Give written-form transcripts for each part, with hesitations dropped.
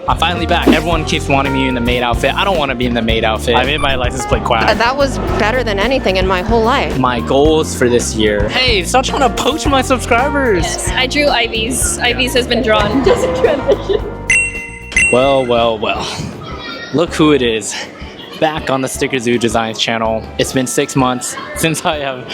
I'm finally back. Everyone keeps wanting me in the maid outfit. I don't want to be in the maid outfit. I made my license plate quack. That was better than anything in my whole life. My goals for this year. Hey, stop trying to poach my subscribers. Yes, I drew Ivy's. Ivy's has been drawn. Just a transition. Well. Look who it is. Back on the stickerzoodesigns channel. It's been 6 months since I have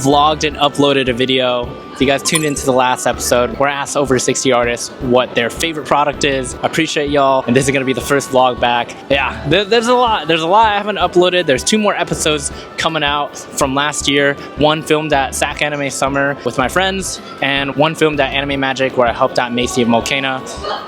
vlogged and uploaded a video. If you guys tuned into the last episode, where I asked over 60 artists what their favorite product is. I appreciate y'all, and this is gonna be the first vlog back. Yeah, there's a lot I haven't uploaded. There's 2 more episodes coming out from last year. One filmed at SAC Anime Summer with my friends, and one filmed at Anime Magic where I helped out Macy of Pomona.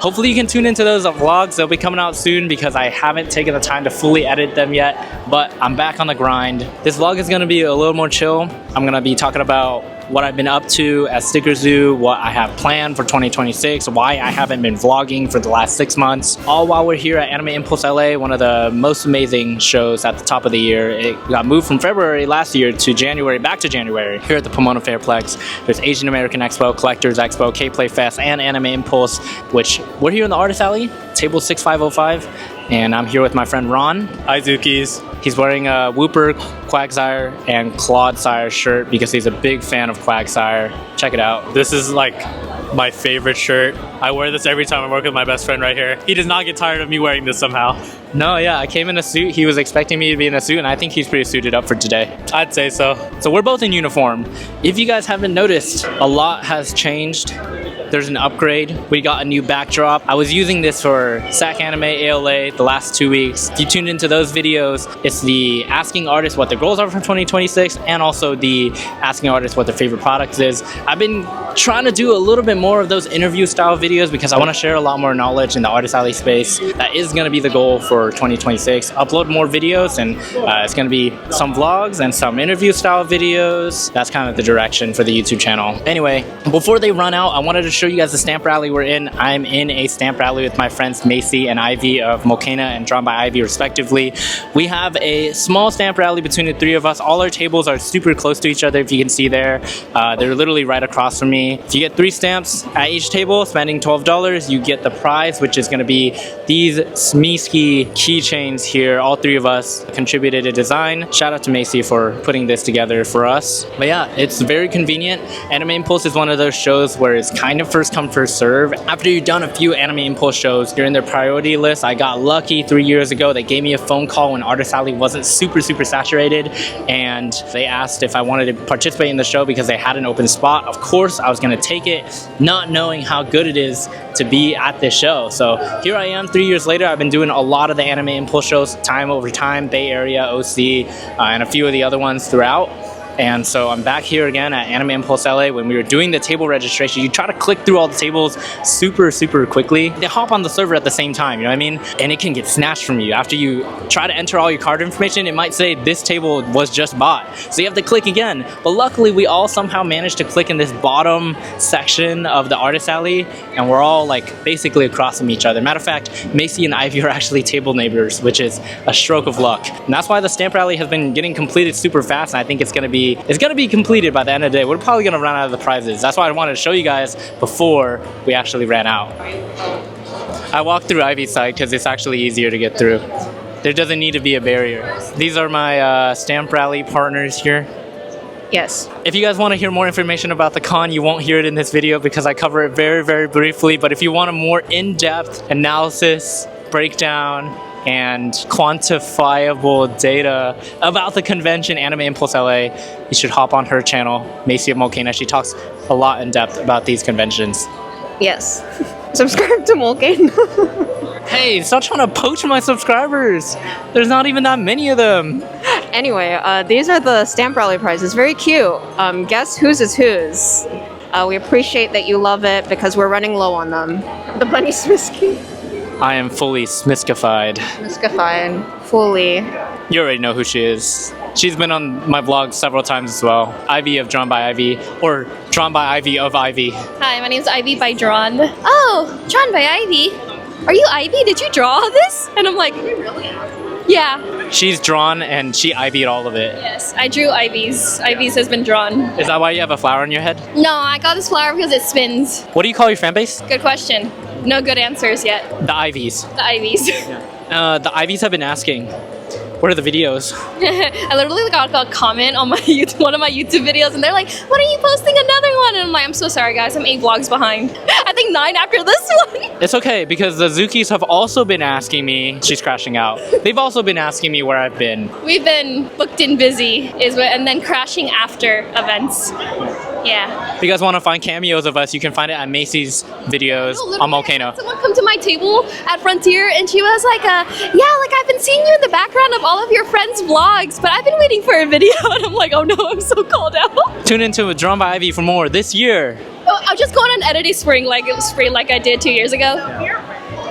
Hopefully you can tune into those vlogs. They'll be coming out soon because I haven't taken the time to fully edit them yet, but I'm back on the grind. This vlog is gonna be a little more chill. I'm gonna be talking about what I've been up to at Stickerzoo, what I have planned for 2026, why I haven't been vlogging for the last 6 months, all while we're here at Anime Impulse LA, one of the most amazing shows at the top of the year. It got moved from February last year to January, back to January, here at the Pomona Fairplex. There's Asian American Expo, Collectors Expo, K-Play Fest, and Anime Impulse, which we're here in the Artist Alley, table 6505, and I'm here with my friend Ron. Hi, Zookies. He's wearing a Whooper, Quagsire, and Claude-sire shirt because he's a big fan of Quagsire. Check it out. This is like my favorite shirt. I wear this every time I work with my best friend right here. He does not get tired of me wearing this somehow. No, yeah, I came in a suit. He was expecting me to be in a suit, and I think he's pretty suited up for today. I'd say so. So we're both in uniform. If you guys haven't noticed, a lot has changed. There's an upgrade. We got a new backdrop. I was using this for SAC Anime ALA the last 2 weeks. If you tuned into those videos, it's the asking artists what their goals are for 2026 and also the asking artists what their favorite product is. I've been trying to do a little bit more of those interview style videos because I want to share a lot more knowledge in the Artist Alley space. That is going to be the goal for 2026. Upload more videos, and it's going to be some vlogs and some interview style videos. That's kind of the direction for the YouTube channel. Anyway, before they run out, I wanted to show you guys the stamp rally we're in. I'm in a stamp rally with my friends Macy and Ivy of Pomona and Drawn by Ivy respectively. We have a small stamp rally between the 3 of us. All our tables are super close to each other, if you can see there. They're literally right across from me. If you get 3 stamps at each table, spending $12, you get the prize, which is going to be these Smeeski keychains here. All 3 of us contributed a design. Shout out to Macy for putting this together for us. But yeah, it's very convenient. Anime Impulse is one of those shows where it's kind of first come, first serve. After you've done a few Anime Impulse shows, you're in their priority list. I got lucky 3 years ago. They gave me a phone call when Artist Alley wasn't super saturated, and they asked if I wanted to participate in the show because they had an open spot. Of course, I was going to take it, not knowing how good it is to be at this show. So here I am 3 years later. I've been doing a lot of the Anime Impulse shows time over time, Bay Area, OC, and a few of the other ones throughout. And so I'm back here again at Anime Impulse LA. When we were doing the table registration, you try to click through all the tables super quickly. They hop on the server at the same time, you know what I mean? And it can get snatched from you. After you try to enter all your card information, it might say this table was just bought. So you have to click again. But luckily, we all somehow managed to click in this bottom section of the Artist Alley, and we're all like basically across from each other. Matter of fact, Macy and Ivy are actually table neighbors, which is a stroke of luck. And that's why the stamp rally has been getting completed super fast, and I think it's gonna be completed by the end of the day. We're probably gonna run out of the prizes. That's why I wanted to show you guys before we actually ran out. I walked through Ivy's side because it's actually easier to get through. There doesn't need to be a barrier. These are my stamp rally partners here. Yes. If you guys want to hear more information about the con, you won't hear it in this video because I cover it very briefly. But if you want a more in-depth analysis, breakdown, and quantifiable data about the convention Anime Impulse LA, you should hop on her channel, Macy of Pomona. She talks a lot in depth about these conventions. Yes. Subscribe to Molkane. Hey, stop trying to poach my subscribers. There's not even that many of them. Anyway, these are the stamp rally prizes. Very cute. Guess whose is whose. We appreciate that you love it because we're running low on them. The Bunny Smisky. I am fully smiskified. Smiskified. Fully. You already know who she is. She's been on my vlog several times as well. Ivy of Drawn by Ivy, or Drawn by Ivy of Ivy. Hi, my name's Ivy by Drawn. Oh, Drawn by Ivy. Are you Ivy? Did you draw this? And I'm like, are you really? Yeah. She's drawn and she Ivy'd all of it. Yes, I drew Ivy's. Ivy's has been drawn. Is that why you have a flower on your head? No, I got this flower because it spins. What do you call your fan base? Good question. No good answers yet. The Ivies. The Ivies. The Ivies have been asking, what are the videos? I literally got a comment on my one of my YouTube videos, and they're like, "When are you posting another one?" And I'm like, "I'm so sorry, guys. I'm 8 vlogs behind. I think 9 after this one." It's okay, because the Zookies have also been asking me, she's crashing out. They've also been asking me where I've been. We've been booked and busy, and then crashing after events. Yeah. If you guys want to find cameos of us, you can find it at Macy's videos on Volcano. Someone come to my table at Frontier, and she was like, "Yeah, like I've been seeing you in the background of all of your friends' vlogs, but I've been waiting for a video." And I'm like, "Oh no, I'm so called out." Tune into Drawn by Ivy for more this year. Oh, I'll just go on an editing spree like I did 2 years ago.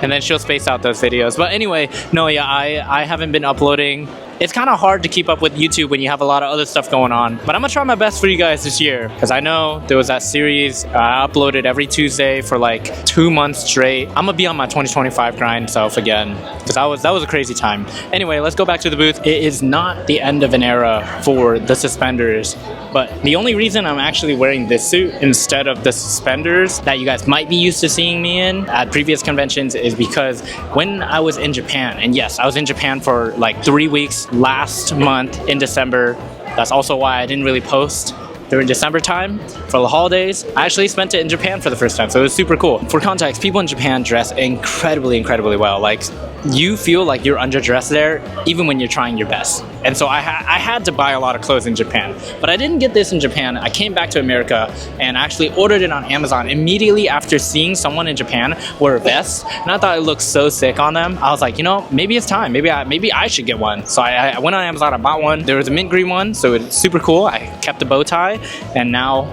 And then she'll space out those videos. But anyway, no, yeah, I haven't been uploading. It's kind of hard to keep up with YouTube when you have a lot of other stuff going on. But I'm gonna try my best for you guys this year, because I know there was that series I uploaded every Tuesday for like 2 months straight. I'm gonna be on my 2025 grind self again, because that was a crazy time. Anyway, let's go back to the booth. It is not the end of an era for the suspenders, but the only reason I'm actually wearing this suit instead of the suspenders that you guys might be used to seeing me in at previous conventions is because when I was in Japan, and yes, I was in Japan for like 3 weeks last month in December. That's also why I didn't really post during December time for the holidays. I actually spent it in Japan for the first time, so it was super cool. For context, people in Japan dress incredibly well. Like, you feel like you're underdressed there even when you're trying your best. And so I had to buy a lot of clothes in Japan, but I didn't get this in Japan. I came back to America and actually ordered it on Amazon immediately after seeing someone in Japan wear a vest, and I thought it looked so sick on them. I was like, you know, maybe it's time. Maybe I should get one. So I went on Amazon, I bought one. There was a mint green one, so it's super cool. I kept the bow tie, and now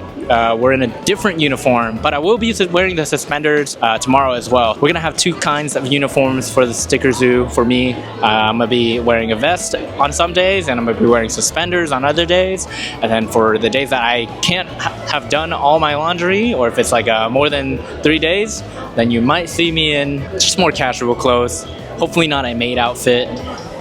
we're in a different uniform, but I will be wearing the suspenders tomorrow as well. We're gonna have 2 kinds of uniforms for the Stickerzoo. For me, I'm gonna be wearing a vest on some days, and I'm gonna be wearing suspenders on other days. And then for the days that I can't have done all my laundry, or if it's like more than 3 days, then you might see me in just more casual clothes. Hopefully not a maid outfit.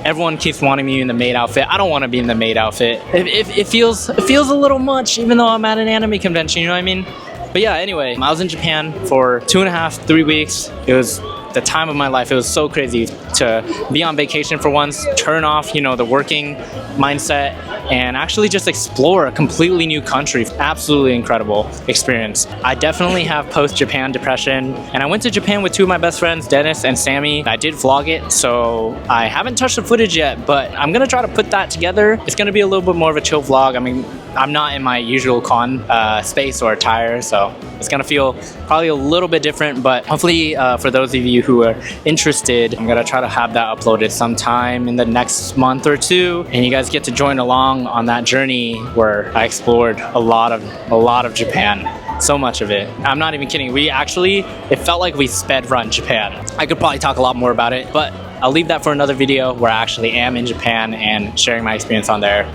Everyone keeps wanting me in the maid outfit. I don't want to be in the maid outfit. It feels a little much, even though I'm at an anime convention, you know what I mean? But yeah, anyway, I was in Japan for 2.5, 3 weeks. It was the time of my life. It was so crazy to be on vacation for once, turn off, you know, the working mindset, and actually just explore a completely new country. Absolutely incredible experience. I definitely have post-Japan depression, and I went to Japan with 2 of my best friends, Dennis and Sammy. I did vlog it, so I haven't touched the footage yet, but I'm gonna try to put that together. It's gonna be a little bit more of a chill vlog. I mean, I'm not in my usual con space or attire, so it's gonna feel probably a little bit different, but hopefully for those of you who are interested, I'm gonna try to have that uploaded sometime in the next month or 2, and you guys get to join along on that journey where I explored a lot of Japan. So much of it. I'm not even kidding. It felt like we sped run Japan. I could probably talk a lot more about it, but I'll leave that for another video where I actually am in Japan and sharing my experience on there.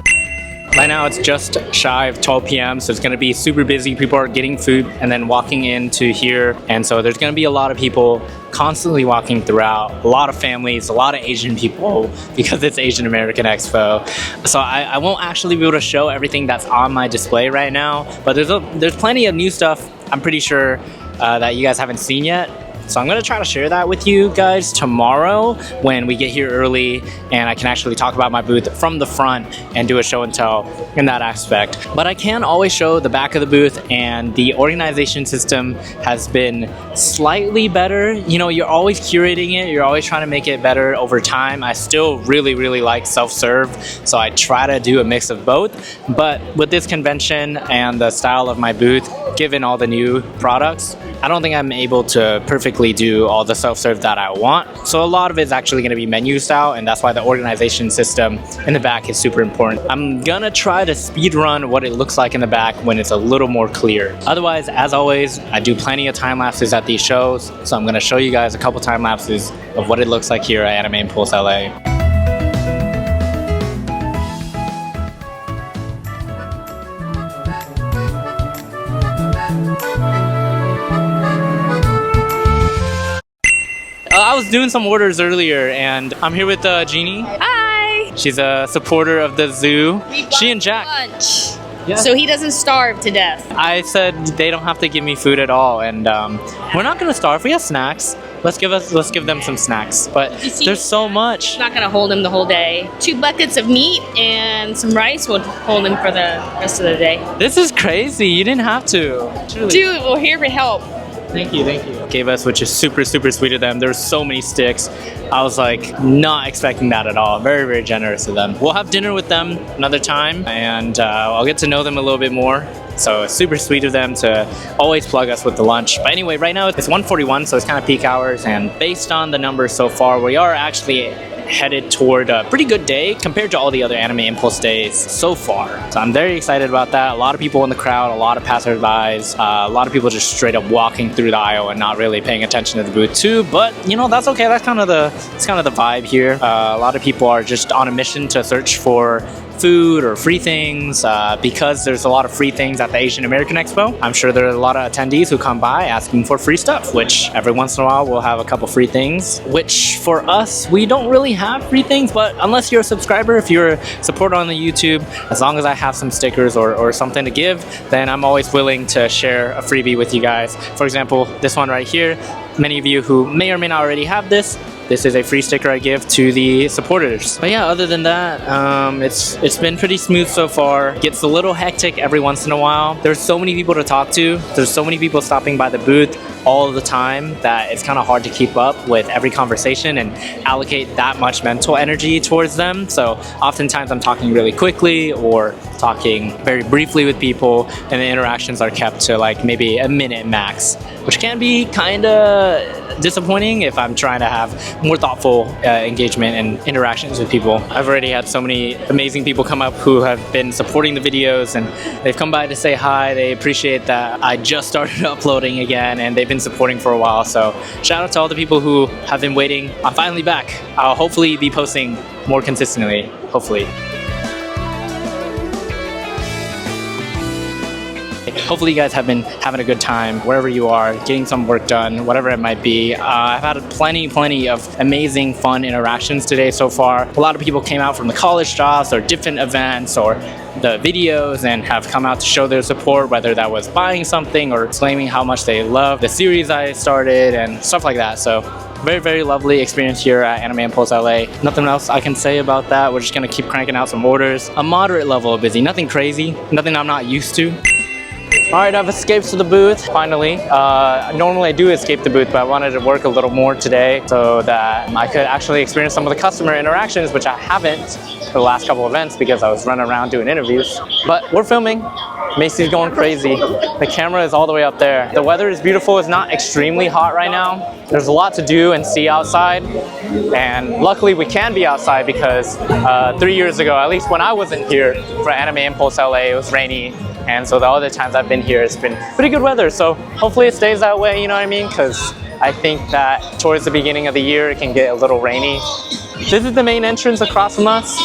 Right now it's just shy of 12 p.m. so it's going to be super busy. People are getting food and then walking into here, and so there's going to be a lot of people constantly walking throughout, a lot of families, a lot of Asian people, because it's Asian American Expo. So I won't actually be able to show everything that's on my display right now, but there's plenty of new stuff I'm pretty sure that you guys haven't seen yet. So I'm gonna try to share that with you guys tomorrow when we get here early, and I can actually talk about my booth from the front and do a show and tell in that aspect. But I can always show the back of the booth, and the organization system has been slightly better. You know, you're always curating it, you're always trying to make it better over time. I still really like self-serve, so I try to do a mix of both. But with this convention and the style of my booth, given all the new products, I don't think I'm able to perfectly do all the self-serve that I want. So a lot of it is actually going to be menu style, and that's why the organization system in the back is super important. I'm gonna try to speed run what it looks like in the back when it's a little more clear. Otherwise, as always, I do plenty of time lapses at these shows, so I'm gonna show you guys a couple time lapses of what it looks like here at Anime Impulse LA. I was doing some orders earlier, and I'm here with Jeannie. Hi. She's a supporter of the zoo. She and Jack. Lunch. Yeah. so he doesn't starve to death. I said they don't have to give me food at all, and we're not gonna starve. We have snacks. Let's give them some snacks. But You see, there's so much. It's not gonna hold him the whole day. 2 buckets of meat and some rice will hold him for the rest of the day. This is crazy. You didn't have to. Truly. Dude, we're here to help. Thank you. Gave us, which is super sweet of them. There's so many sticks. I was like not expecting that at all. Very generous of them. We'll have dinner with them another time, and I'll get to know them a little bit more. So it's super sweet of them to always plug us with the lunch. But anyway, right now it's 1:41, so it's kind of peak hours, and based on the numbers so far, we are actually headed toward a pretty good day compared to all the other Anime Impulse days so far. So I'm very excited about that. A lot of people in the crowd, a lot of passerbys, a lot of people just straight up walking through the aisle and not really paying attention to the booth too. But you know, that's okay. That's kind of the vibe here. A lot of people are just on a mission to search for food or free things because there's a lot of free things at the Asian American Expo. I'm sure there are a lot of attendees who come by asking for free stuff, which every once in a while we'll have a couple free things, which for us, we don't really have free things, but unless you're a subscriber, if you're a supporter on the YouTube, as long as I have some stickers or something to give, then I'm always willing to share a freebie with you guys. For example, this one right here, many of you who may or may not already have this is a free sticker I give to the supporters. But yeah, other than that, it's been pretty smooth so far. Gets a little hectic every once in a while. There's so many people to talk to. There's so many people stopping by the booth all the time that it's kind of hard to keep up with every conversation and allocate that much mental energy towards them. So oftentimes I'm talking really quickly or talking very briefly with people, and the interactions are kept to like maybe a minute max, which can be kind of disappointing if I'm trying to have more thoughtful engagement and interactions with people. I've already had so many amazing people come up who have been supporting the videos, and they've come by to say hi. They appreciate that I just started uploading again, and they've been supporting for a while. So shout out to all the people who have been waiting. I'm finally back. I'll hopefully be posting more consistently, hopefully. Hopefully you guys have been having a good time wherever you are, getting some work done, whatever it might be. I've had plenty of amazing, fun interactions today so far. A lot of people came out from the college jobs or different events or the videos and have come out to show their support, whether that was buying something or claiming how much they love the series I started and stuff like that. So very lovely experience here at Anime Impulse LA. Nothing else I can say about that. We're just gonna keep cranking out some orders. A moderate level of busy, nothing crazy, nothing I'm not used to. Alright, I've escaped to the booth, finally. Normally I do escape the booth, but I wanted to work a little more today so that I could actually experience some of the customer interactions, which I haven't for the last couple events because I was running around doing interviews. But we're filming. Macy's going crazy. The camera is all the way up there. The weather is beautiful. It's not extremely hot right now. There's a lot to do and see outside. And luckily we can be outside because 3 years ago, at least when I wasn't here for Anime Impulse LA, it was rainy. And so the other times I've been here, it's been pretty good weather. So hopefully it stays that way, you know what I mean? Because I think that towards the beginning of the year, it can get a little rainy. This is the main entrance across from us.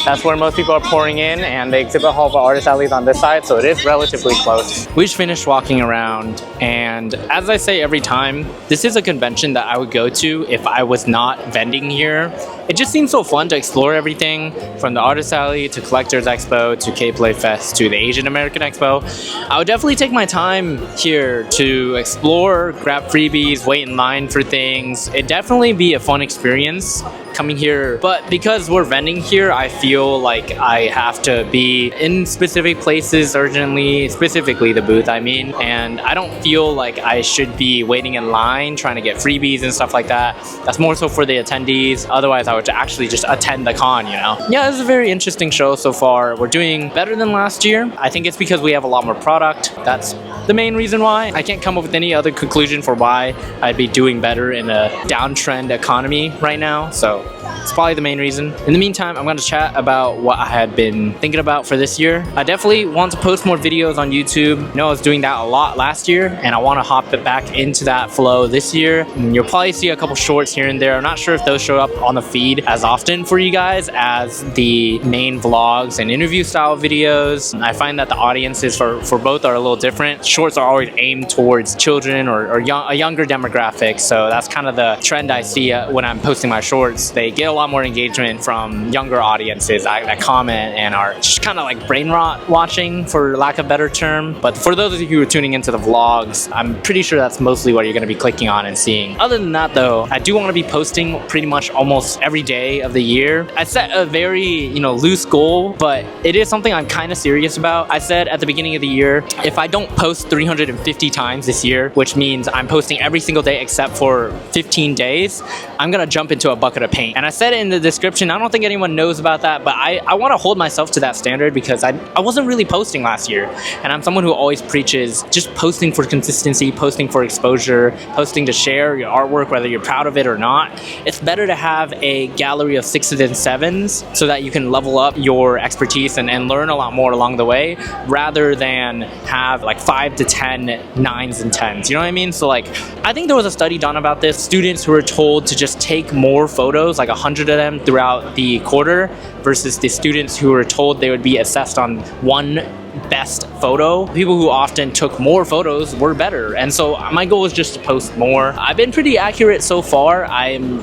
That's where most people are pouring in, and the exhibit hall for Artist Alley is on this side, so it is relatively close. We just finished walking around, and as I say every time, this is a convention that I would go to if I was not vending here. It just seems so fun to explore everything, from the Artist Alley to Collectors Expo to K-Play Fest to the Asian American Expo. I would definitely take my time here to explore, grab freebies, wait in line for things. It'd definitely be a fun experience coming here, but because we're vending here, I feel like I have to be in specific places urgently, specifically the booth I mean, and I don't feel like I should be waiting in line trying to get freebies and stuff like that. That's more so for the attendees. Otherwise I would actually just attend the con, you know? Yeah, this is a very interesting show so far. We're doing better than last year. I think it's because we have a lot more product. That's the main reason why. I can't come up with any other conclusion for why I'd be doing better in a downtrend economy right now, so it's probably the main reason. In the meantime, I'm going to chat about what I had been thinking about for this year. I definitely want to post more videos on YouTube. I know I was doing that a lot last year, and I want to hop it back into that flow this year. And you'll probably see a couple shorts here and there. I'm not sure if those show up on the feed as often for you guys as the main vlogs and interview style videos. I find that the audiences for both are a little different. Shorts are always aimed towards children or a younger demographic, so that's kind of the trend I see when I'm posting my shorts. they get a lot more engagement from younger audiences that comment and are just kind of like brain rot watching, for lack of a better term. But for those of you who are tuning into the vlogs, I'm pretty sure that's mostly what you're going to be clicking on and seeing. Other than that though, I do want to be posting pretty much almost every day of the year. I set a very, loose goal, but it is something I'm kind of serious about. I said at the beginning of the year, if I don't post 350 times this year, which means I'm posting every single day except for 15 days, I'm gonna jump into a bucket of paint. And I said it in the description. I don't think anyone knows about that, but I want to hold myself to that standard because I wasn't really posting last year. And I'm someone who always preaches just posting for consistency, posting for exposure, posting to share your artwork, whether you're proud of it or not. It's better to have a gallery of 6s and 7s so that you can level up your expertise and learn a lot more along the way, rather than have like 5 to 10 9s and 10s. You know what I mean? So like, I think there was a study done about this. Students who were told to just take more photos, like 100 of them throughout the quarter, versus the students who were told they would be assessed on one best photo. People who often took more photos were better. And so my goal is just to post more. I've been pretty accurate so far.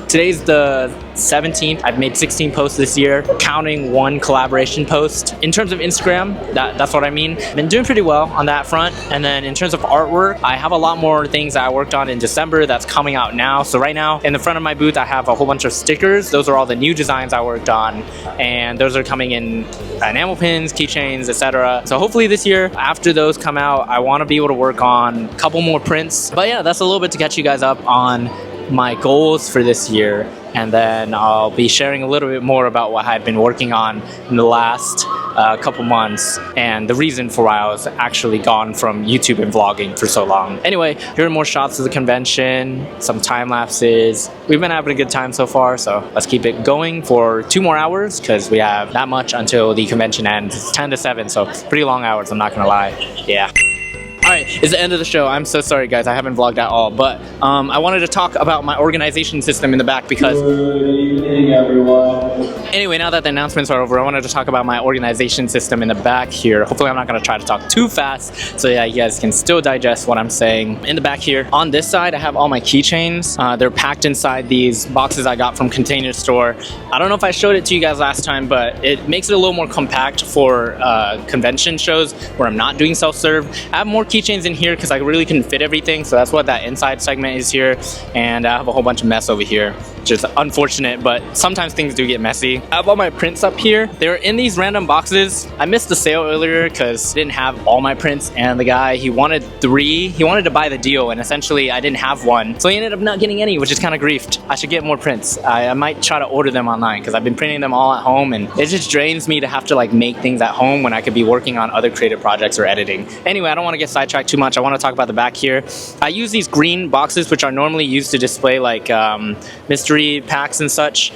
Today's the 17th. I've made 16 posts this year, counting one collaboration post. In terms of Instagram, that's what I mean. I've been doing pretty well on that front. And then in terms of artwork, I have a lot more things that I worked on in December that's coming out now. So right now, in the front of my booth, I have a whole bunch of stickers. Those are all the new designs I worked on. And those are coming in enamel pins, keychains, etc. So hopefully this year, after those come out, I want to be able to work on a couple more prints. But yeah, that's a little bit to catch you guys up on my goals for this year. And then I'll be sharing a little bit more about what I've been working on in the last couple months and the reason for why I was actually gone from YouTube and vlogging for so long. Anyway, here are more shots of the convention, some time lapses. We've been having a good time so far, so let's keep it going for 2 more hours because we have that much until the convention ends. It's 10 to 7, so pretty long hours, I'm not gonna lie. Yeah. Alright, it's the end of the show. I'm so sorry guys, I haven't vlogged at all, but I wanted to talk about my organization system in the back because... Good evening, everyone. Anyway, now that the announcements are over, I wanted to talk about my organization system in the back here. Hopefully I'm not going to try to talk too fast, so yeah, you guys can still digest what I'm saying. In the back here, on this side, I have all my keychains. They're packed inside these boxes I got from Container Store. I don't know if I showed it to you guys last time, but it makes it a little more compact for convention shows where I'm not doing self-serve. I have more keychains in here because I really couldn't fit everything, so that's what that inside segment is here. And I have a whole bunch of mess over here, which is unfortunate, but sometimes things do get messy. I have all my prints up here. They're in these random boxes. I missed the sale earlier because I didn't have all my prints, and the guy, he wanted 3. He wanted to buy the deal, and essentially I didn't have one, so he ended up not getting any, which is kind of griefed. I should get more prints. I might try to order them online because I've been printing them all at home, and it just drains me to have to like make things at home when I could be working on other creative projects or editing. Anyway, I don't want to get sidetracked too much. I want to talk about the back here. I use these green boxes, which are normally used to display like mystery packs and such.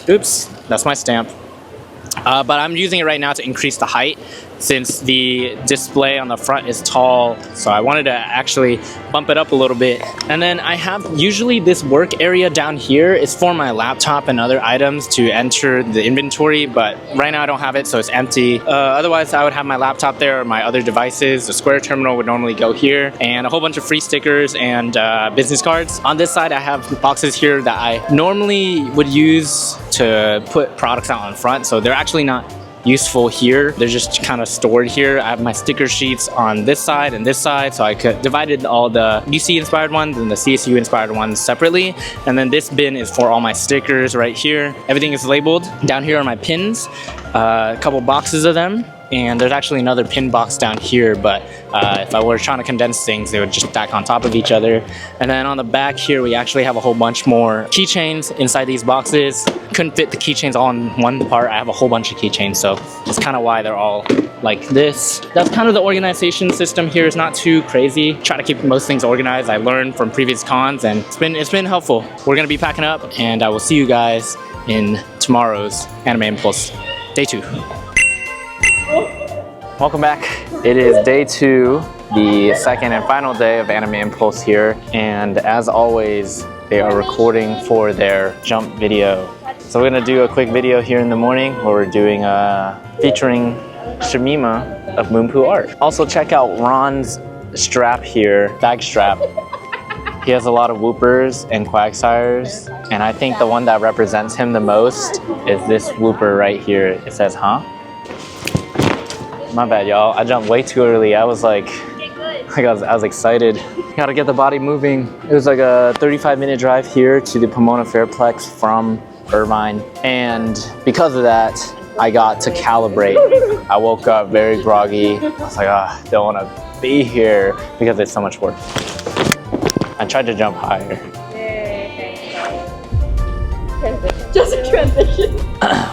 Oops, that's my stamp. But I'm using it right now to increase the height since the display on the front is tall, so I wanted to actually bump it up a little bit. And then I have usually this work area down here is for my laptop and other items to enter the inventory, but right now I don't have it, so it's empty. Otherwise I would have my laptop there or my other devices. The Square terminal would normally go here, and a whole bunch of free stickers and business cards. On this side I have boxes here that I normally would use to put products out on front, so they're actually not useful here. They're just kind of stored here. I have my sticker sheets on this side and this side, so I could divided all the UC inspired ones and the CSU inspired ones separately. And then this bin is for all my stickers right here. Everything is labeled. Down here are my pins, a couple boxes of them. And there's actually another pin box down here, but if I were trying to condense things, they would just stack on top of each other. And then on the back here, we actually have a whole bunch more keychains inside these boxes. Couldn't fit the keychains all in one part. I have a whole bunch of keychains, so that's kind of why they're all like this. That's kind of the organization system here. It's not too crazy. Try to keep most things organized. I learned from previous cons, and it's been helpful. We're gonna be packing up, and I will see you guys in tomorrow's Anime Impulse Day 2. Welcome back. It is day 2, the second and final day of Anime Impulse here, and as always, they are recording for their jump video. So we're gonna do a quick video here in the morning where we're doing featuring Shamima of Moonpoo Art. Also check out Ron's strap here, bag strap. He has a lot of whoopers and quagsires, and I think the one that represents him the most is this whooper right here. It says, huh? My bad, y'all. I jumped way too early. I was like, I was excited. Gotta get the body moving. It was like a 35-minute drive here to the Pomona Fairplex from Irvine. And because of that, I got to calibrate. I woke up very groggy. I was like, I don't want to be here because it's so much work. I tried to jump higher. Just a transition.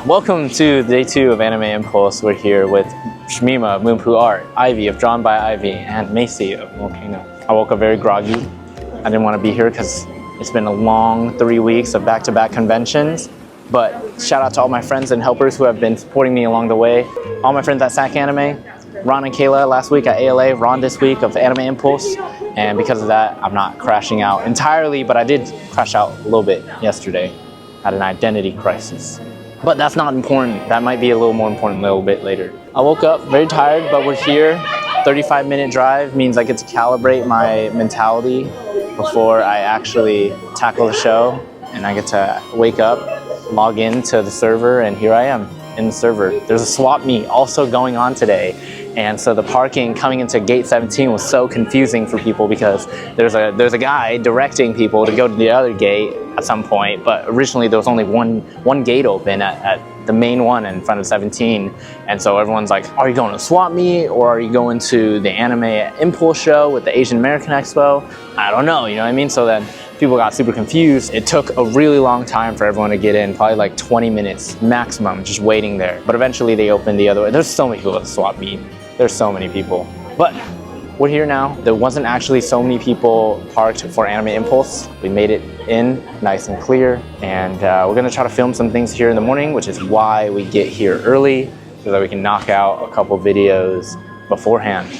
Welcome to day 2 of Anime Impulse. We're here with Shmima of Moonpoo Art, Ivy of Drawn by Ivy, and Macy of Volcano. I woke up very groggy. I didn't want to be here because it's been a long 3 weeks of back-to-back conventions. But shout out to all my friends and helpers who have been supporting me along the way. All my friends at SAC Anime, Ron and Kayla last week at ALA, Ron this week of Anime Impulse. And because of that, I'm not crashing out entirely, but I did crash out a little bit yesterday. Had an identity crisis. But that's not important. That might be a little more important a little bit later. I woke up very tired, but we're here. 35-minute drive means I get to calibrate my mentality before I actually tackle the show. And I get to wake up, log into the server, and here I am in the server. There's a swap meet also going on today. And so the parking coming into gate 17 was so confusing for people because there's a guy directing people to go to the other gate at some point, but originally there was only one gate open at the main one in front of 17. And so everyone's like, are you going to swap meet or are you going to the Anime Impulse show with the Asian American Expo? I don't know, you know what I mean? So then people got super confused. It took a really long time for everyone to get in, probably like 20 minutes maximum, just waiting there. But eventually they opened the other way. There's so many people at the swap meet. There's so many people. But we're here now. There wasn't actually so many people parked for Anime Impulse. We made it in nice and clear. And we're gonna try to film some things here in the morning, which is why we get here early, so that we can knock out a couple videos beforehand.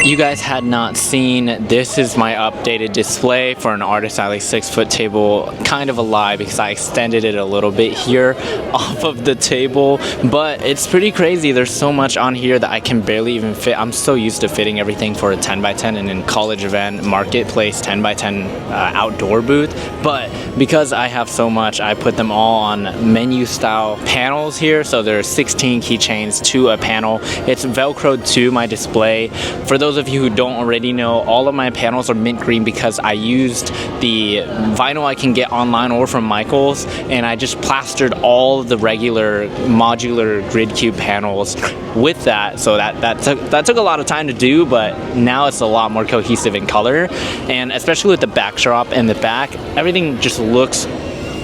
You guys had not seen, this is my updated display for an Artist Alley 6-foot table. Kind of a lie because I extended it a little bit here off of the table, but it's pretty crazy. There's so much on here that I can barely even fit. I'm so used to fitting everything for a 10x10 and in college event marketplace 10x10 outdoor booth, but because I have so much, I put them all on menu style panels here. So there are 16 keychains to a panel. It's Velcroed to my display. For those of you who don't already know, all of my panels are mint green because I used the vinyl I can get online or from Michael's, and I just plastered all the regular modular grid cube panels with that. So that took a lot of time to do, but now it's a lot more cohesive in color, and especially with the backdrop and the back, everything just looks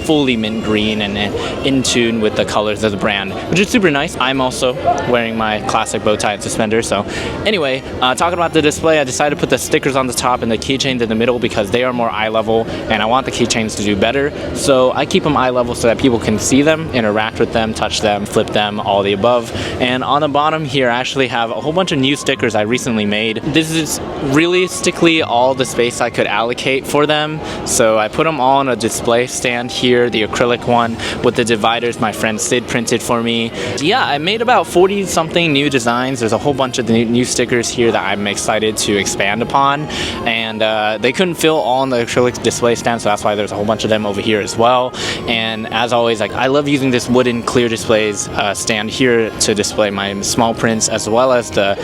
fully mint green and in tune with the colors of the brand, which is super nice. I'm also wearing my classic bow tie and suspenders. So anyway, talking about the display, I decided to put the stickers on the top and the keychains in the middle because they are more eye level and I want the keychains to do better. So I keep them eye level so that people can see them, interact with them, touch them, flip them, all the above. And on the bottom here, I actually have a whole bunch of new stickers I recently made. This is realistically all the space I could allocate for them. So I put them all on a display stand here, the acrylic one with the dividers my friend Sid printed for me. Yeah, I made about 40 something new designs. There's a whole bunch of new stickers here that I'm excited to expand upon, and they couldn't fill all on the acrylic display stand, so that's why there's a whole bunch of them over here as well. And as always, like, I love using this wooden clear displays stand here to display my small prints as well as the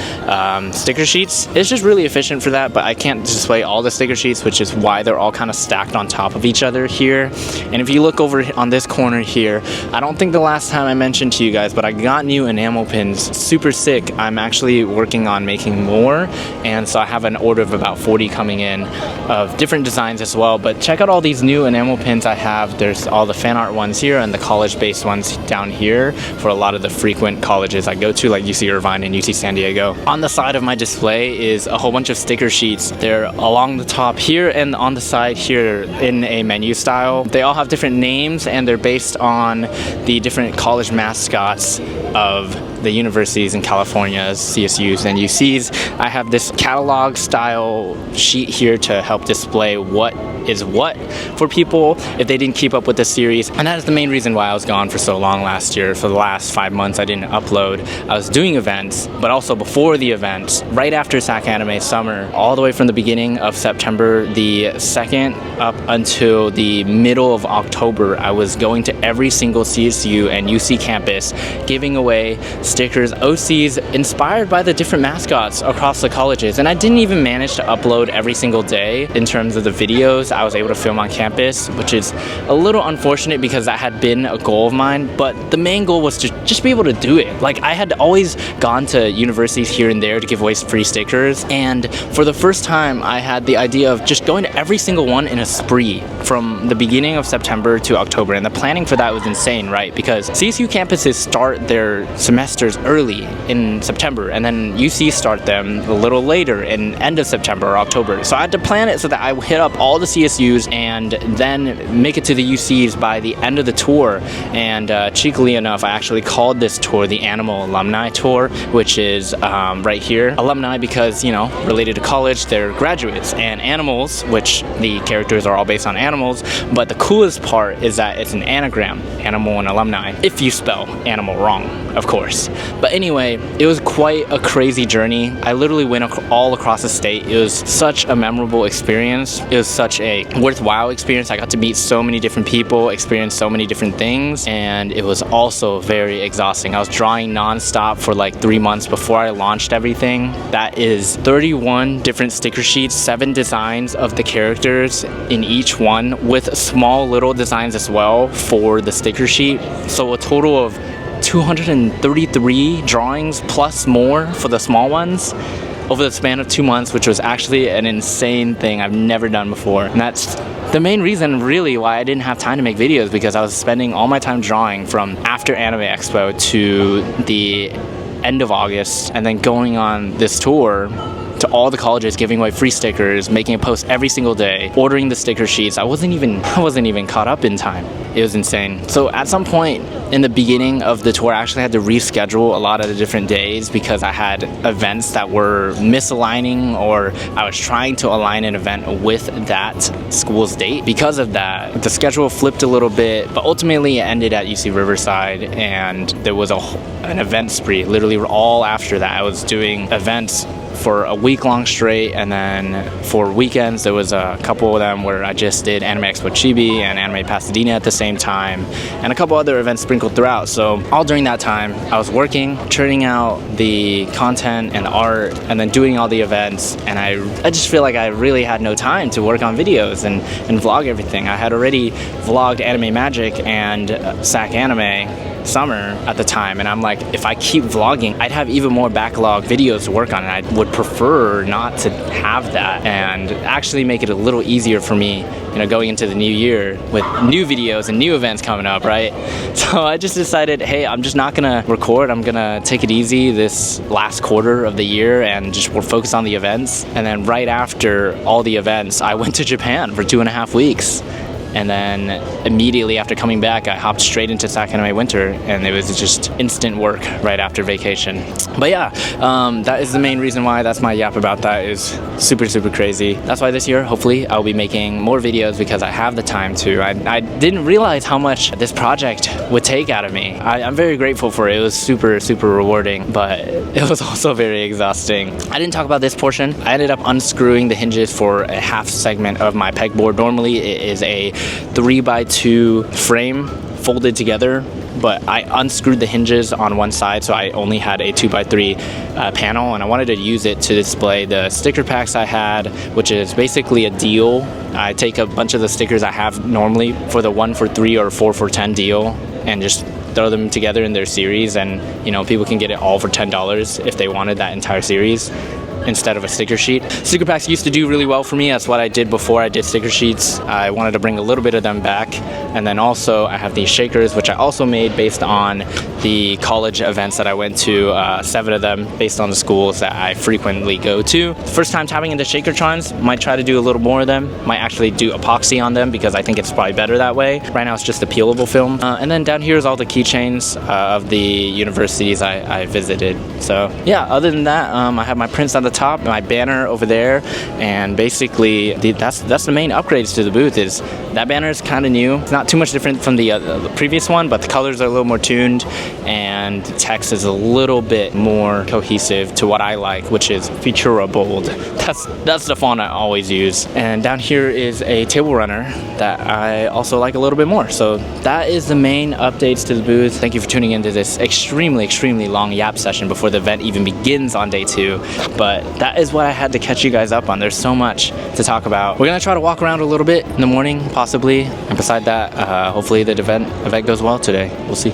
sticker sheets. It's just really efficient for that, but I can't display all the sticker sheets, which is why they're all kind of stacked on top of each other here. And if you look over on this corner here, I don't think the last time I mentioned to you guys, but I got new enamel pins. Super sick. I'm actually working on making more, and so I have an order of about 40 coming in of different designs as well. But check out all these new enamel pins I have. There's all the fan art ones here and the college-based ones down here for a lot of the frequent colleges I go to, like UC Irvine and UC San Diego. On the side of my display is a whole bunch of sticker sheets. They're along the top here and on the side here in a menu style. They all have different different names, and they're based on the different college mascots of the universities in California, CSUs and UCs. I have this catalog style sheet here to help display what is what for people if they didn't keep up with the series. And that is the main reason why I was gone for so long last year. For the last 5 months I didn't upload. I was doing events, but also before the events, right after SAC Anime Summer, all the way from the beginning of September the 2nd up until the middle of October, I was going to every single CSU and UC campus giving away stickers, OCs inspired by the different mascots across the colleges. And I didn't even manage to upload every single day in terms of the videos I was able to film on campus, which is a little unfortunate because that had been a goal of mine, but the main goal was to just be able to do it. Like, I had always gone to universities here and there to give away free stickers, and for the first time I had the idea of just going to every single one in a spree from the beginning of September to October. And the planning for that was insane, right? Because CSU campuses start their semesters early in September, and then UC start them a little later in end of September or October. So I had to plan it so that I would hit up all the CSUs and then make it to the UCs by the end of the tour. And cheekily enough, I actually called this tour the Animal Alumni Tour, which is right here. Alumni because, you know, related to college, they're graduates, and animals, which the characters are all based on animals, but the coolest part is that it's an anagram, animal and alumni, if you spell animal wrong, of course. But anyway, it was quite a crazy journey. I literally went all across the state. It was such a memorable experience. It was such a worthwhile experience. I got to meet so many different people, experience so many different things, and it was also very exhausting. I was drawing non-stop for like 3 months before I launched everything. That is 31 different sticker sheets, 7 designs of the characters in each one, with small little designs as well for the sticker sheet. So a total of 233 drawings plus more for the small ones over the span of 2 months, which was actually an insane thing I've never done before. And that's the main reason really why I didn't have time to make videos, because I was spending all my time drawing from after Anime Expo to the end of August, and then going on this tour to all the colleges, giving away free stickers, making a post every single day, ordering the sticker sheets. I wasn't even caught up in time. It was insane. So at some point in the beginning of the tour, I actually had to reschedule a lot of the different days because I had events that were misaligning, or I was trying to align an event with that school's date. Because of that, the schedule flipped a little bit, but ultimately it ended at UC Riverside, and there was an event spree literally all after that. I was doing events for a week long straight, and then for weekends there was a couple of them where I just did Anime Expo Chibi and Anime Pasadena at the same time, and a couple other events sprinkled throughout. So all during that time I was working, churning out the content and art, and then doing all the events, and I just feel like I really had no time to work on videos and vlog everything. I had already vlogged Anime Magic and SAC Anime Summer at the time, and I'm like, if I keep vlogging, I'd have even more backlog videos to work on, and I would prefer not to have that and actually make it a little easier for me, you know, going into the new year with new videos and new events coming up, right? So I just decided, hey, I'm just not gonna record. I'm gonna take it easy this last quarter of the year and just focus on the events. And then right after all the events, I went to Japan for 2.5 weeks. And then immediately after coming back, I hopped straight into SAC Anime Winter, and it was just instant work right after vacation. But yeah, that is the main reason why. That's my yap about that. Is super, super crazy. That's why this year, hopefully, I'll be making more videos because I have the time to. I didn't realize how much this project would take out of me. I'm very grateful for it. It was super, super rewarding, but it was also very exhausting. I didn't talk about this portion. I ended up unscrewing the hinges for a half segment of my pegboard. Normally, it is a 3x2 frame folded together, but I unscrewed the hinges on one side, so I only had a 2x3 panel, and I wanted to use it to display the sticker packs I had, which is basically a deal. I take a bunch of the stickers I have normally for the 1 for 3 or 4 for 10 deal and just throw them together in their series, and you know, people can get it all for $10 if they wanted that entire series instead of a sticker sheet. Sticker packs used to do really well for me. That's what I did before I did sticker sheets. I wanted to bring a little bit of them back. And then also I have these shakers, which I also made based on the college events that I went to, 7 of them based on the schools that I frequently go to. First time tapping into shakertrons, might try to do a little more of them, might actually do epoxy on them because I think it's probably better that way. Right now it's just a peelable film. And then down here is all the keychains of the universities I visited. So yeah, other than that, I have my prints on the top, my banner over there, and basically that's the main upgrades to the booth. Is that banner is kind of new. It's not too much different from the previous one, but the colors are a little more tuned and the text is a little bit more cohesive to what I like, which is Futura Bold. That's the font I always use. And down here is a table runner that I also like a little bit more. So that is the main updates to the booth. Thank you for tuning into this extremely long yap session before the event even begins on day 2. But that is what I had to catch you guys up on. There's so much to talk about. We're gonna try to walk around a little bit in the morning, possibly. And beside that, hopefully the event goes well today. We'll see.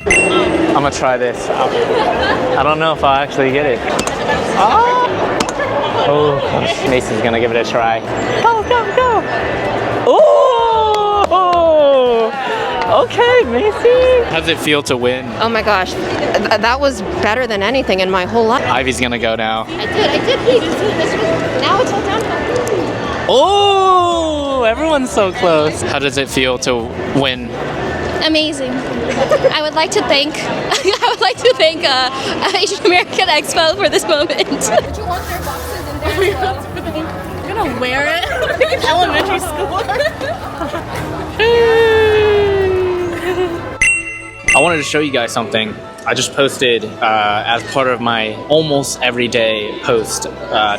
I'm gonna try this. I don't know if I'll actually get it. Oh, Mason's gonna give it a try. Go, go, go! Oh! Okay, Macy. How does it feel to win? Oh my gosh, that was better than anything in my whole life. Ivy's gonna go now. I did peek. Now it's all down. Oh! Everyone's so close. How does it feel to win? Amazing. I would like to thank Asian American Expo for this moment. Did you want their boxes in there? I'm gonna wear it in elementary school. I wanted to show you guys something. I just posted as part of my almost everyday post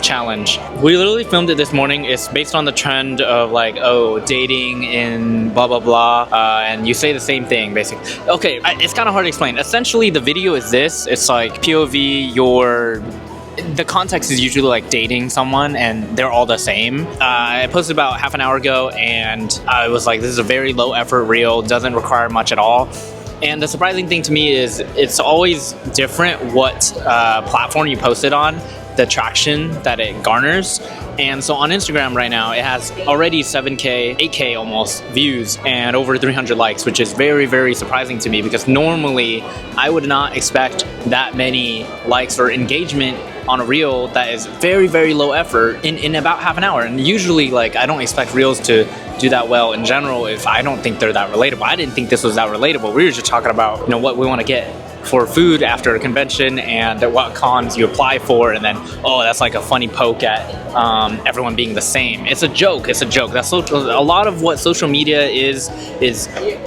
challenge. We literally filmed it this morning. It's based on the trend of like, oh, dating in blah, blah, blah. And you say the same thing, basically. Okay, it's kind of hard to explain. Essentially, the video is this. It's like POV, the context is usually like dating someone and they're all the same. I posted about half an hour ago and I was like, this is a very low effort reel, doesn't require much at all. And the surprising thing to me is it's always different what platform you post it on, the traction that it garners. And so on Instagram right now, it has already 7K, 8K almost views and over 300 likes, which is very surprising to me because normally I would not expect that many likes or engagement on a reel that is very low effort in about half an hour. And usually like I don't expect reels to do that well in general if I don't think they're that relatable. I didn't think this was that relatable. We were just talking about, you know, what we want to get for food after a convention and what cons you apply for, and then, oh, that's like a funny poke at everyone being the same. It's a joke. That's a lot of what social media is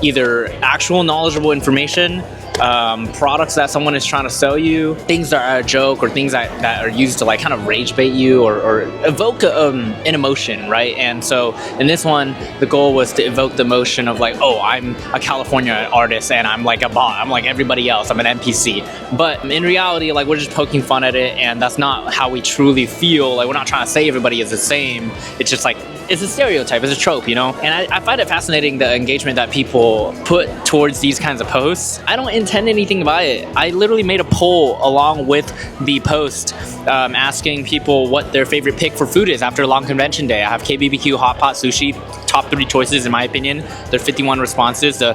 either actual knowledgeable information, products that someone is trying to sell you, things that are a joke or things that are used to like kind of rage bait you or evoke an emotion, right? And so in this one, the goal was to evoke the emotion of like, oh, I'm a California artist and I'm like a bot. I'm like everybody else. I'm an NPC. But in reality, like we're just poking fun at it and that's not how we truly feel. Like we're not trying to say everybody is the same. It's just like, it's a stereotype, it's a trope, you know? And I find it fascinating the engagement that people put towards these kinds of posts. I don't intend anything by it. I literally made a poll along with the post asking people what their favorite pick for food is after a long convention day. I have KBBQ, hot pot, sushi, top 3 choices in my opinion. There are 51 responses. The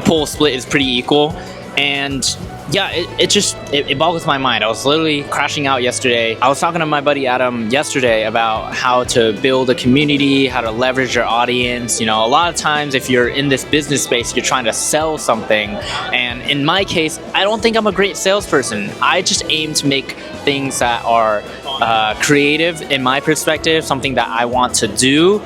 poll split is pretty equal. And yeah, it boggles my mind. I was literally crashing out yesterday. I was talking to my buddy Adam yesterday about how to build a community, how to leverage your audience. You know, a lot of times if you're in this business space, you're trying to sell something. And in my case, I don't think I'm a great salesperson. I just aim to make things that are creative in my perspective, something that I want to do,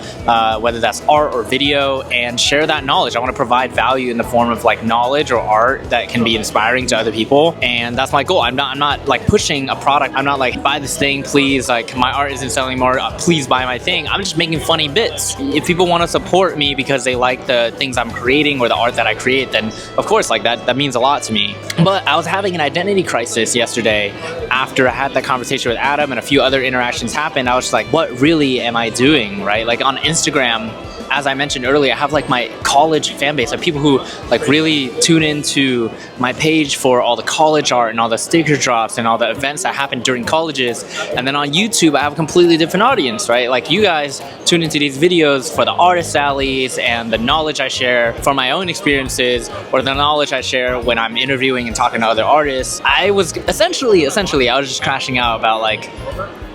whether that's art or video, and share that knowledge. I want to provide value in the form of like knowledge or art that can be inspiring to other people, and that's my goal. I'm not like pushing a product. I'm not like, buy this thing, please. Like my art isn't selling more. Please buy my thing. I'm just making funny bits. If people want to support me because they like the things I'm creating or the art that I create, then of course, like that means a lot to me. But I was having an identity crisis yesterday after I had that conversation with Adam and a few other interactions happened. I was just like, what really am I doing, right? Like on Instagram, as I mentioned earlier, I have like my college fan base, like people who like really tune into my page for all the college art and all the sticker drops and all the events that happen during colleges. And then on YouTube, I have a completely different audience, right? Like you guys tune into these videos for the artist alleys and the knowledge I share from my own experiences, or the knowledge I share when I'm interviewing and talking to other artists. I was essentially, I was just crashing out about like,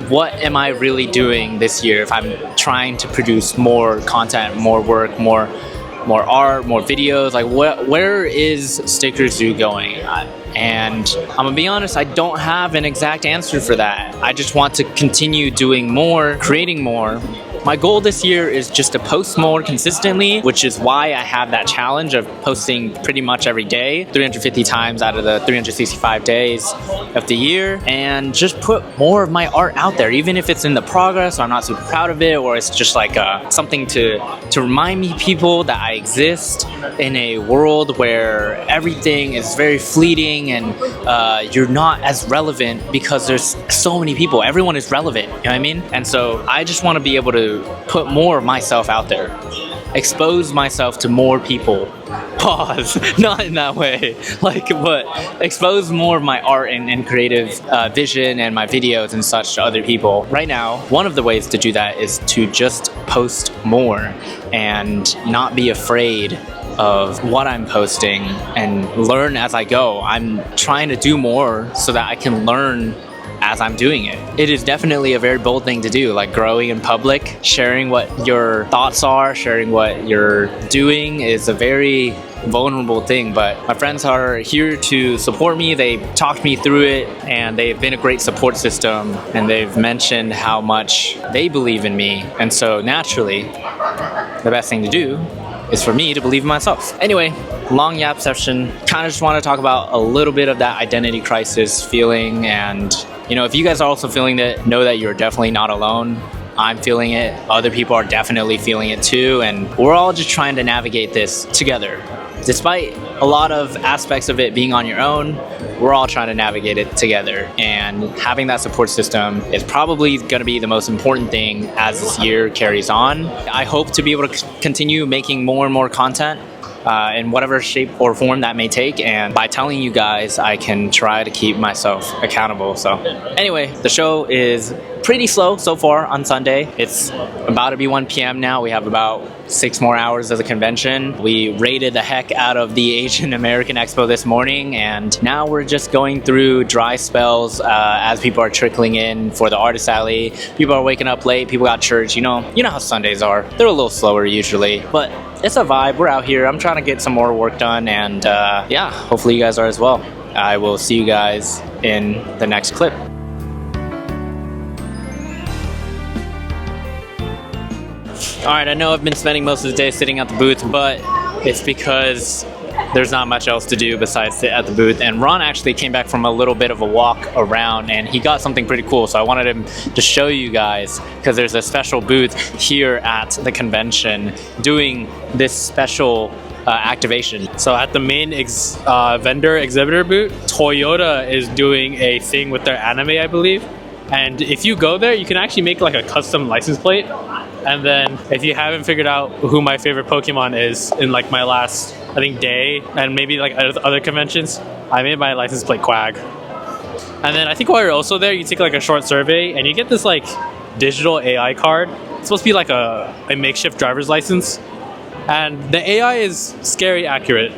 what am I really doing this year if I'm trying to produce more content, more work, more art, more videos? Like, where is Stickerzoo going? And I'm gonna be honest, I don't have an exact answer for that. I just want to continue doing more, creating more. My goal this year is just to post more consistently, which is why I have that challenge of posting pretty much every day, 350 times out of the 365 days of the year, and just put more of my art out there, even if it's in the progress or I'm not super proud of it, or it's just like something to remind me people that I exist in a world where everything is very fleeting and you're not as relevant because there's so many people. Everyone is relevant, you know what I mean? And so I just want to be able to put more of myself out there, expose myself to more people. Pause, not in that way, like, but expose more of my art and creative vision and my videos and such to other people. Right now, one of the ways to do that is to just post more and not be afraid of what I'm posting and learn as I go. I'm trying to do more so that I can learn as I'm doing it. It is definitely a very bold thing to do, like growing in public, sharing what your thoughts are, sharing what you're doing is a very vulnerable thing, but my friends are here to support me. They talked me through it and they've been a great support system, and they've mentioned how much they believe in me. And so naturally, the best thing to do is for me to believe in myself. Anyway, long yap session. Kind of just want to talk about a little bit of that identity crisis feeling, and you know, if you guys are also feeling it, know that you're definitely not alone. I'm feeling it. Other people are definitely feeling it too, and we're all just trying to navigate this together. Despite a lot of aspects of it being on your own, we're all trying to navigate it together, and having that support system is probably going to be the most important thing as this year carries on. I hope to be able to continue making more and more content in whatever shape or form that may take, and by telling you guys, I can try to keep myself accountable. So anyway, the show is pretty slow so far on Sunday. It's about to be 1 p.m. now. We have about 6 more hours of the convention. We raided the heck out of the Asian American Expo this morning, and now we're just going through dry spells as people are trickling in for the artist alley. People are waking up late, people got church, you know how Sundays are. They're a little slower usually, but it's a vibe. We're out here. I'm trying to get some more work done, and yeah, hopefully you guys are as well. I will see you guys in the next clip. Alright, I know I've been spending most of the day sitting at the booth, but it's because there's not much else to do besides sit at the booth. And Ron actually came back from a little bit of a walk around, and he got something pretty cool, so I wanted him to show you guys, because there's a special booth here at the convention doing this special activation. So at the main vendor exhibitor booth, Toyota is doing a thing with their anime, I believe. And if you go there, you can actually make like a custom license plate. And then if you haven't figured out who my favorite Pokemon is in like my last, I think, day, and maybe like other conventions, I made my license plate Quag. And then I think while you're also there, you take like a short survey and you get this like digital AI card. It's supposed to be like a makeshift driver's license. And the AI is scary accurate.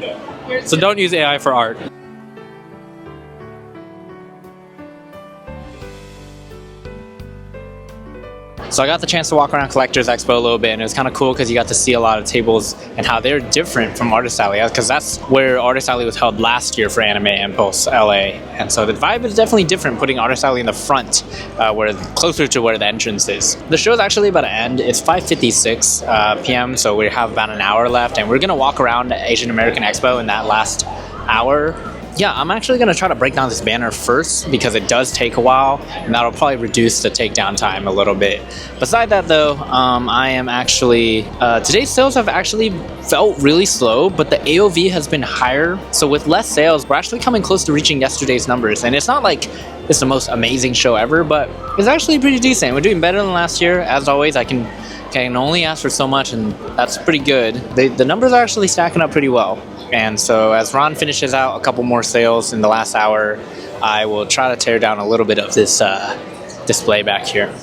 So don't use AI for art. So I got the chance to walk around Collectors Expo a little bit, and it was kind of cool because you got to see a lot of tables and how they're different from Artist Alley, because that's where Artist Alley was held last year for Anime Impulse LA. And so the vibe is definitely different, putting Artist Alley in the front, where closer to where the entrance is. The show is actually about to end. It's 5:56 p.m., so we have about an hour left, and we're going to walk around Asian American Expo in that last hour. Yeah, I'm actually going to try to break down this banner first because it does take a while, and that'll probably reduce the takedown time a little bit. Beside that though, I am actually, today's sales have actually felt really slow, but the AOV has been higher. So with less sales, we're actually coming close to reaching yesterday's numbers. And it's not like it's the most amazing show ever, but it's actually pretty decent. We're doing better than last year. As always, I can can only ask for so much, and that's pretty good. The numbers are actually stacking up pretty well. And so as Ron finishes out a couple more sales in the last hour, I will try to tear down a little bit of this display back here.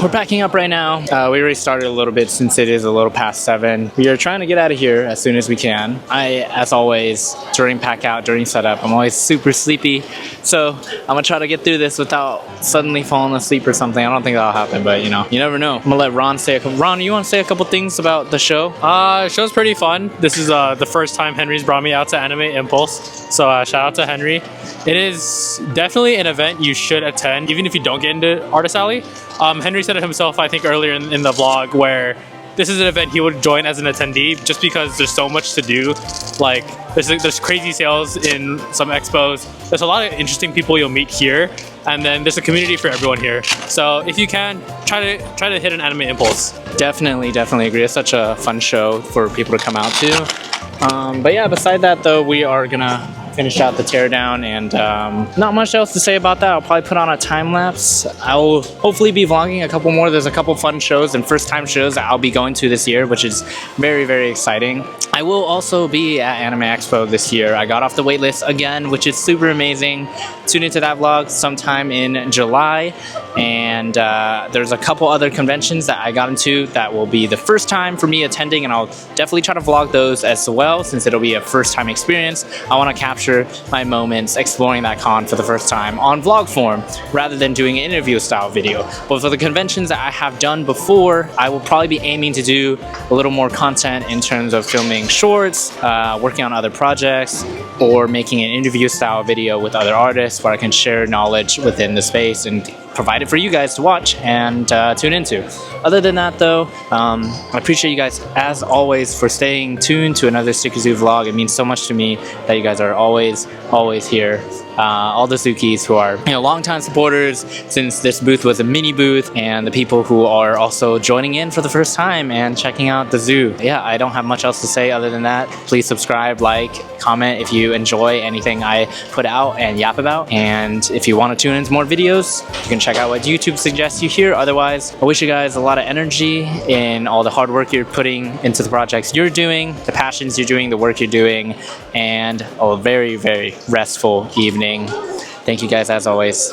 We're packing up right now. We already started a little bit since it is a little past 7. We are trying to get out of here as soon as we can. As always, during pack out, during setup, I'm always super sleepy. So I'm gonna try to get through this without suddenly falling asleep or something. I don't think that'll happen, but you know, you never know. I'm gonna let Ron say Ron, you wanna say a couple things about the show? The show's pretty fun. This is the first time Henry's brought me out to Anime Impulse. So shout out to Henry. It is definitely an event you should attend, even if you don't get into Artist Alley. Henry said it himself, I think, earlier in the vlog, where this is an event he would join as an attendee just because there's so much to do. Like, there's crazy sales in some expos. There's a lot of interesting people you'll meet here, and then there's a community for everyone here. So if you can, try to hit an Anime Impulse. Definitely agree. It's such a fun show for people to come out to. But yeah, beside that though, we are gonna finish out the teardown, and not much else to say about that. I'll probably put on a time lapse. I'll hopefully be vlogging a couple more. There's a couple fun shows and first time shows that I'll be going to this year, which is very exciting. I will also be at Anime Expo this year. I got off the wait list again, which is super amazing. Tune into that vlog sometime in July. And there's a couple other conventions that I got into that will be the first time for me attending, and I'll definitely try to vlog those as well, since it'll be a first time experience. I want to capture my moments exploring that con for the first time on vlog form rather than doing an interview style video. But for the conventions that I have done before, I will probably be aiming to do a little more content in terms of filming shorts, working on other projects, or making an interview style video with other artists where I can share knowledge within the space and provide it for you guys to watch and tune into. Other than that though, I appreciate you guys as always for staying tuned to another Stickerzoo vlog. It means so much to me that you guys are always here. All the Zookies who are longtime supporters since this booth was a mini booth, and the people who are also joining in for the first time and checking out the zoo. Yeah, I don't have much else to say other than that. Please subscribe, like, comment if you enjoy anything I put out and yap about. And if you want to tune into more videos, you can check out what YouTube suggests you here. Otherwise, I wish you guys a lot of energy in all the hard work you're putting into the projects you're doing, the passions you're doing, the work you're doing, and a very restful evening. Thank you guys as always.